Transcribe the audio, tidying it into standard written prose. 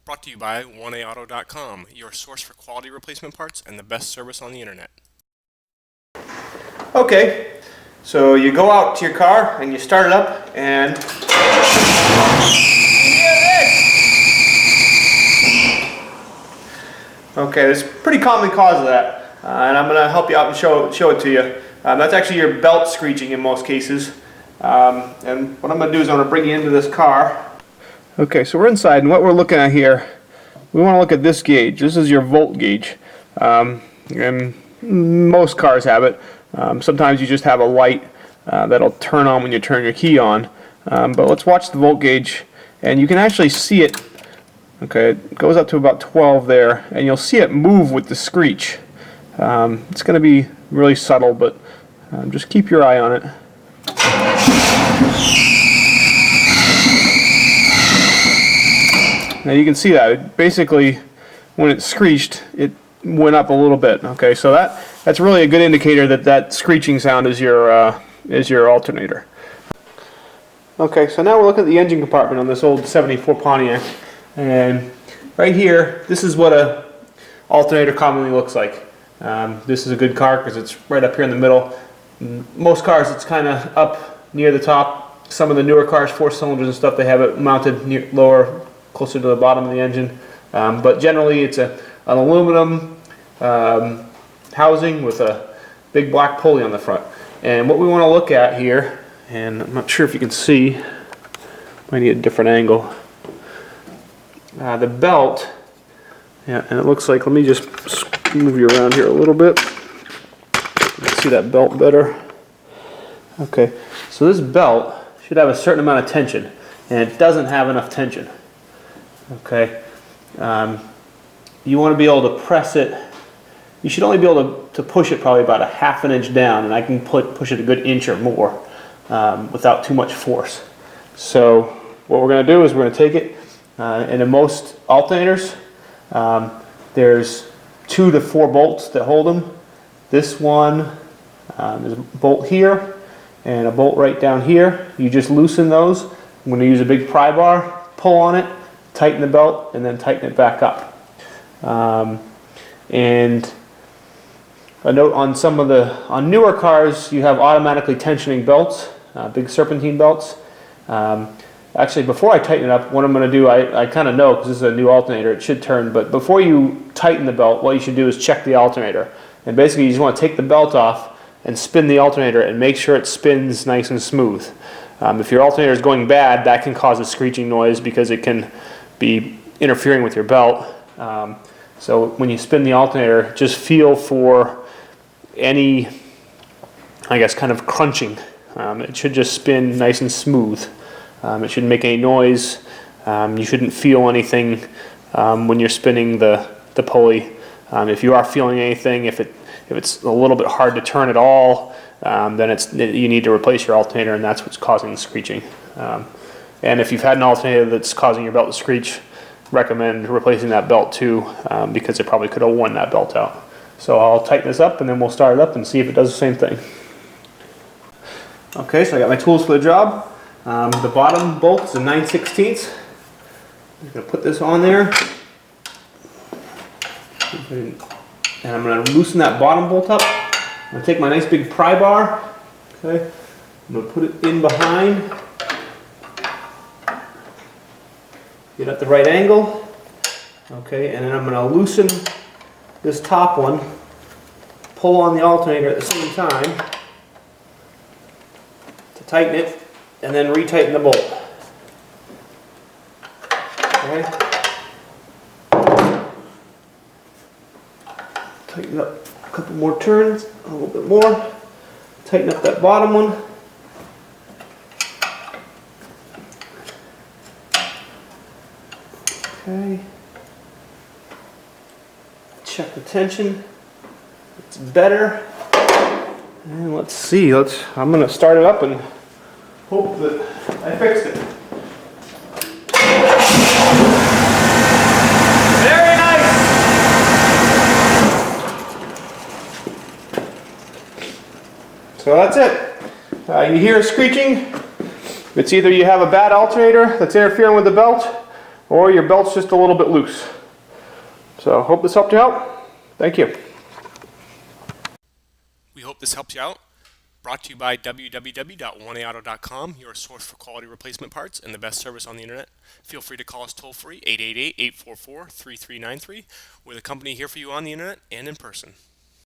Brought to you by 1AAuto.com, your source for quality replacement parts and the best service on the internet. Okay, so you go out to your car and you start it up and okay, there's a pretty common cause of that, and I'm going to help you out and show it to you. That's actually your belt screeching in most cases. And what I'm going to do is I'm going to bring you into this car. Okay, so we're inside, and what we're looking at here, we want to look at this gauge. This is your volt gauge, and most cars have it. Sometimes you just have a light that'll turn on when you turn your key on. But let's watch the volt gauge, and you can actually see it. Okay, it goes up to about 12 there, and you'll see it move with the screech. It's going to be really subtle, but just keep your eye on it. Now you can see that basically when it screeched, it went up a little bit. Okay, so that's really a good indicator that that screeching sound is your alternator. Okay, so now we're looking at the engine compartment on this old 74 Pontiac, and right here, this is what a alternator commonly looks like. This is a good car because it's right up here in the middle. Most cars, it's kind of up near the top. Some of the newer cars, 4 cylinders and stuff, they have it mounted lower, closer to the bottom of the engine. But generally, it's an aluminum housing with a big black pulley on the front. And what we want to look at here, and I'm not sure if you can see, might need a different angle. The belt, yeah, and it looks like, let me just move you around here a little bit. You can see that belt better. Okay, so this belt should have a certain amount of tension, and it doesn't have enough tension. Okay, you want to be able to press it. You should only be able to push it probably about a ½ an inch down, and I can push it a good inch or more without too much force. So what we're going to do is we're going to take it, and in most alternators, there's 2 to 4 bolts that hold them. This one, there's a bolt here and a bolt right down here. You just loosen those. I'm going to use a big pry bar, pull on it, tighten the belt, and then tighten it back up. And a note on on newer cars, you have automatically tensioning belts, big serpentine belts. Actually, before I tighten it up, what I'm going to do, I kind of know because this is a new alternator, it should turn, but before you tighten the belt, what you should do is check the alternator. And basically, you just want to take the belt off and spin the alternator and make sure it spins nice and smooth. If your alternator is going bad, that can cause a screeching noise because it can be interfering with your belt. So when you spin the alternator, just feel for any, I guess, kind of crunching. It should just spin nice and smooth. It shouldn't make any noise. You shouldn't feel anything when you're spinning the pulley. If you are feeling anything, if it's a little bit hard to turn at all, then you need to replace your alternator, and that's what's causing the screeching. And if you've had an alternator that's causing your belt to screech, recommend replacing that belt too, because it probably could have worn that belt out. So I'll tighten this up and then we'll start it up and see if it does the same thing. Okay, so I got my tools for the job. The bottom bolt is a 9/16. I'm going to put this on there. And I'm going to loosen that bottom bolt up. I'm going to take my nice big pry bar. Okay, I'm going to put it in behind. Get at the right angle. Okay, and then I'm going to loosen this top one. Pull on the alternator at the same time to tighten it, and then retighten the bolt. Okay. Tighten up a couple more turns, a little bit more. Tighten up that bottom one. Okay. Check the tension. It's better. And let's see. I'm going to start it up and hope that I fixed it. Very nice. So that's it. You hear screeching. It's either you have a bad alternator that's interfering with the belt, or your belt's just a little bit loose. So hope this helped you out. Thank you. We hope this helps you out. Brought to you by www.oneauto.com, your source for quality replacement parts and the best service on the internet. Feel free to call us toll free 888-844-3393. We're the company here for you on the internet and in person.